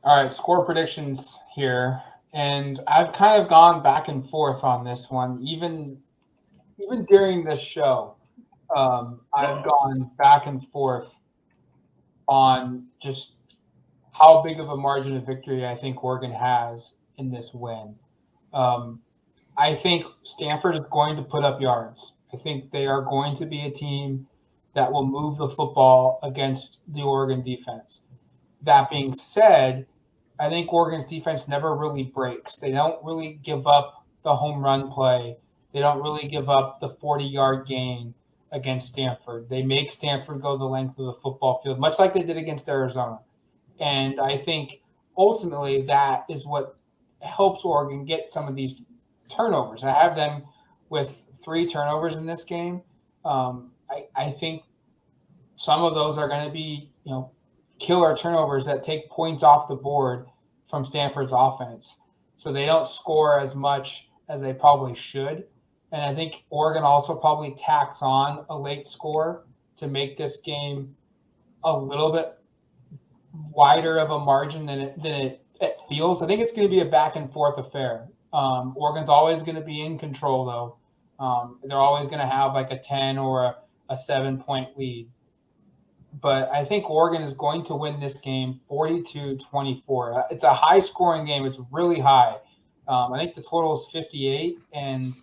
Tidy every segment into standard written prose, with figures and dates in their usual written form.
All right, score predictions here, and I've kind of gone back and forth on this one, even during this show. I've gone back and forth on just how big of a margin of victory I think Oregon has in this win. Um, I think Stanford is going to put up yards. I think they are going to be a team that will move the football against the Oregon defense. That being said, I think Oregon's defense never really breaks. They don't really give up the home run play. They don't really give up the 40-yard gain against Stanford. They make Stanford go the length of the football field, much like they did against Arizona. And I think ultimately that is what helps Oregon get some of these turnovers. I have them with 3 turnovers in this game. I think some of those are going to be, killer turnovers that take points off the board from Stanford's offense. So they don't score as much as they probably should. And I think Oregon also probably tacks on a late score to make this game a little bit wider of a margin than it feels. I think it's going to be a back and forth affair. Oregon's always going to be in control, though. They're always going to have like a 10 or a 7 point lead. But I think Oregon is going to win this game 42-24. It's a high scoring game. It's really high. I think the total is 58, and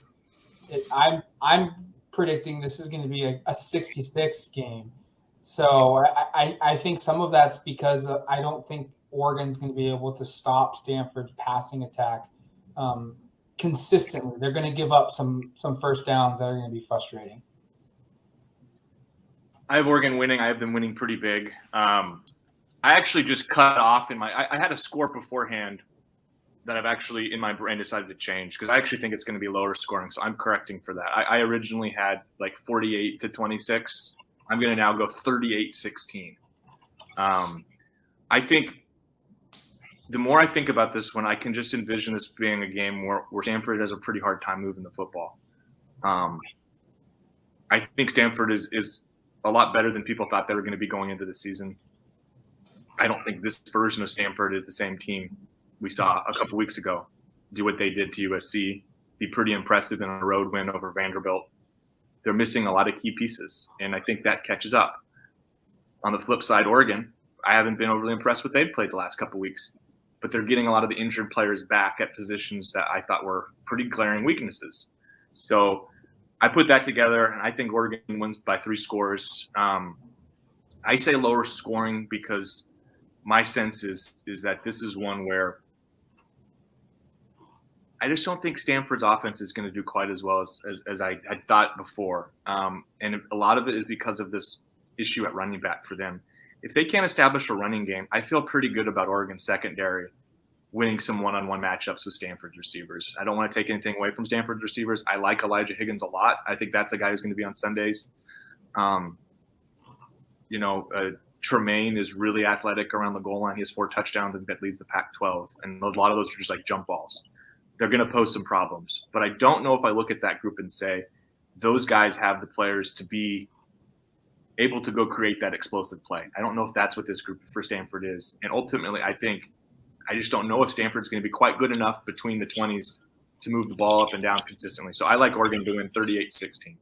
I'm predicting this is going to be a 66 game. So I think some of that's because I don't think Oregon's going to be able to stop Stanford's passing attack consistently. They're going to give up some first downs that are going to be frustrating. I have Oregon winning. I have them winning pretty big. I actually just cut off I had a score beforehand that I've actually in my brain decided to change because I actually think it's going to be lower scoring. So I'm correcting for that. I originally had like 48-26. I'm going to now go 38-16. I think the more I think about this one, I can just envision this being a game where Stanford has a pretty hard time moving the football. I think Stanford is a lot better than people thought they were going to be going into the season. I don't think this version of Stanford is the same team we saw a couple weeks ago do what they did to USC, be pretty impressive in a road win over Vanderbilt. They're missing a lot of key pieces, and I think that catches up. On the flip side, Oregon, I haven't been overly impressed with they've played the last couple weeks, but they're getting a lot of the injured players back at positions that I thought were pretty glaring weaknesses. So I put that together, and I think Oregon wins by 3 scores. I say lower scoring because my sense is that this is one where I just don't think Stanford's offense is going to do quite as well as I had thought before. And a lot of it is because of this issue at running back for them. If they can't establish a running game, I feel pretty good about Oregon's secondary winning some one-on-one matchups with Stanford's receivers. I don't want to take anything away from Stanford's receivers. I like Elijah Higgins a lot. I think that's a guy who's going to be on Sundays. Tremaine is really athletic around the goal line. He has 4 touchdowns and that leads the Pac-12. And a lot of those are just like jump balls. They're going to pose some problems. But I don't know if I look at that group and say those guys have the players to be able to go create that explosive play. I don't know if that's what this group for Stanford is. And ultimately, I just don't know if Stanford's going to be quite good enough between the 20s to move the ball up and down consistently. So I like Oregon to win 38-16.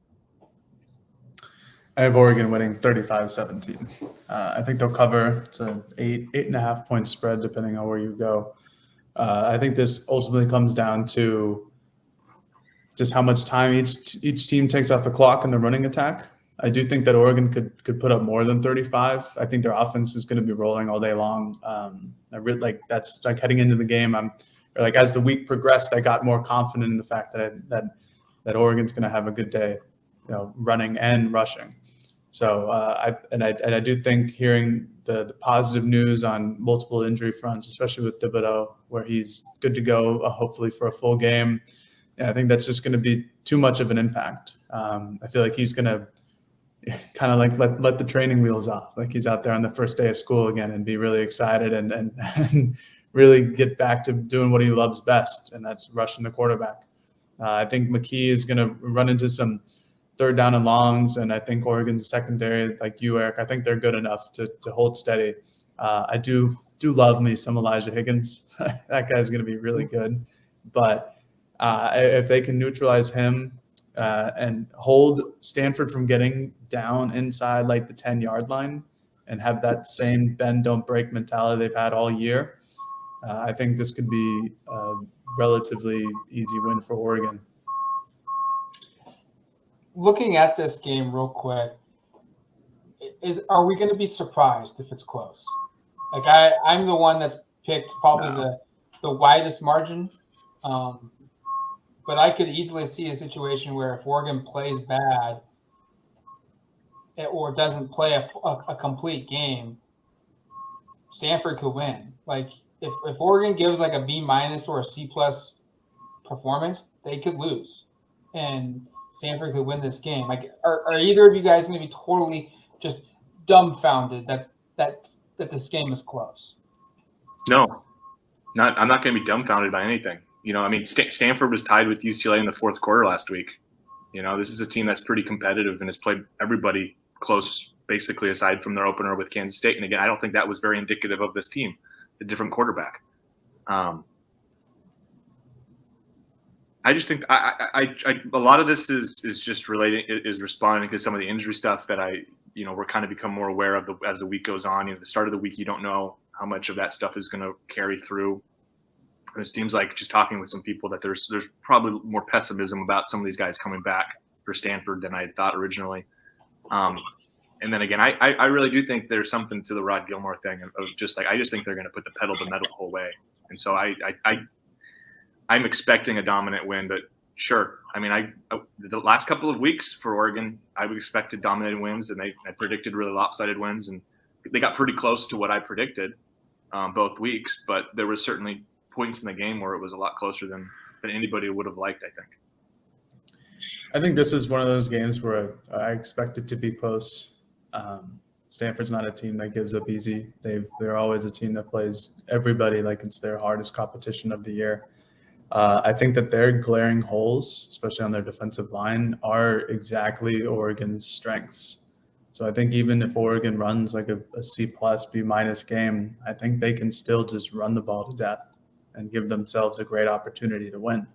I have Oregon winning 35-17. I think they'll cover. It's an 8.5 point spread, depending on where you go. I think this ultimately comes down to just how much time each team takes off the clock in the running attack. I do think that Oregon could put up more than 35. I think their offense is going to be rolling all day long. I really that's heading into the game. As the week progressed, I got more confident in the fact that Oregon's going to have a good day, running and rushing. So I do think hearing the positive news on multiple injury fronts, especially with Thibodeau, where he's good to go, hopefully for a full game. I think that's just going to be too much of an impact. I feel like he's going to kind of like let the training wheels off, like he's out there on the first day of school again and be really excited and really get back to doing what he loves best, and that's rushing the quarterback. I think McKee is going to run into some third down and longs, and I think Oregon's secondary, like you, Erik, I think they're good enough to hold steady. I do do love me some Elijah Higgins. That guy's going to be really good. But if they can neutralize him and hold Stanford from getting down inside like the 10-yard line and have that same bend, don't break mentality they've had all year, I think this could be a relatively easy win for Oregon. Looking at this game real quick, are we going to be surprised if it's close? Like I'm the one that's picked probably the widest margin, but I could easily see a situation where if Oregon plays bad or doesn't play a complete game, Stanford could win. Like if Oregon gives like a B- or a C+ performance, they could lose, and Stanford could win this game. Like, are either of you guys going to be totally just dumbfounded that this game is close? No, I'm not going to be dumbfounded by anything. I mean, Stanford was tied with UCLA in the fourth quarter last week. This is a team that's pretty competitive and has played everybody close, basically, aside from their opener with Kansas State. And again, I don't think that was very indicative of this team, a different quarterback. I just think a lot of this is just responding to some of the injury stuff that we're kind of become more aware of as the week goes on. The start of the week, you don't know how much of that stuff is going to carry through. And it seems like just talking with some people that there's probably more pessimism about some of these guys coming back for Stanford than I had thought originally. And then again, I really do think there's something to the Rod Gilmore thing of just like I just think they're going to put the pedal to the metal the whole way. And so I'm expecting a dominant win, but sure. I mean, the last couple of weeks for Oregon, I would expected dominating wins, and I predicted really lopsided wins, and they got pretty close to what I predicted both weeks. But there was certainly points in the game where it was a lot closer than anybody would have liked, I think. I think this is one of those games where I expect it to be close. Stanford's not a team that gives up easy. They're always a team that plays everybody like it's their hardest competition of the year. I think that their glaring holes, especially on their defensive line, are exactly Oregon's strengths. So I think even if Oregon runs like a C+, B- game, I think they can still just run the ball to death and give themselves a great opportunity to win.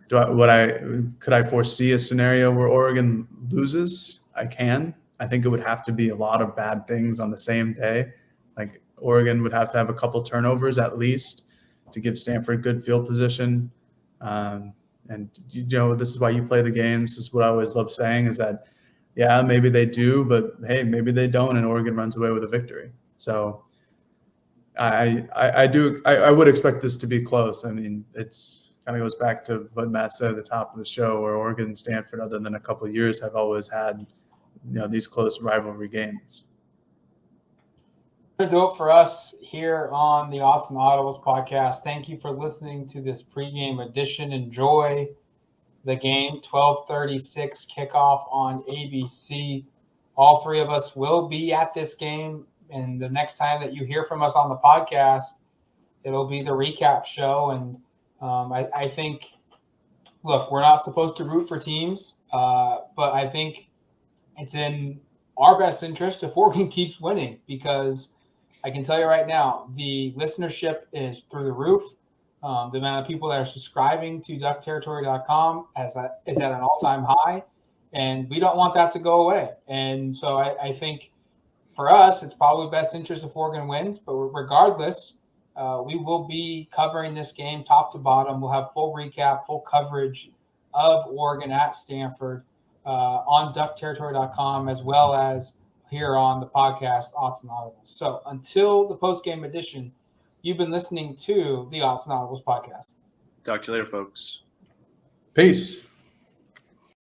Could I foresee a scenario where Oregon loses? I can. I think it would have to be a lot of bad things on the same day. Like Oregon would have to have a couple turnovers at least to give Stanford good field position. And this is why you play the games. This is what I always love saying is that, yeah, maybe they do, but hey, maybe they don't, and Oregon runs away with a victory. So I would expect this to be close. I mean, it's kind of goes back to what Matt said at the top of the show, where Oregon and Stanford, other than a couple of years, have always had these close rivalry games. To do it for us here on the Odds and Audibles podcast. Thank you for listening to this pregame edition. Enjoy the game. 12:36 kickoff on ABC. All three of us will be at this game, and the next time that you hear from us on the podcast, it'll be the recap show. And I think, look, we're not supposed to root for teams, but I think it's in our best interest if Oregon keeps winning, because I can tell you right now, the listenership is through the roof. The amount of people that are subscribing to duckterritory.com is at an all-time high, and we don't want that to go away. And so I think for us, it's probably best interest if Oregon wins, but regardless, we will be covering this game top to bottom. We'll have full recap, full coverage of Oregon at Stanford on duckterritory.com, as well as here on the podcast Odds and Audibles. So until the post-game edition, you've been listening to the Odds and Audibles podcast. Talk to you later, folks. Peace.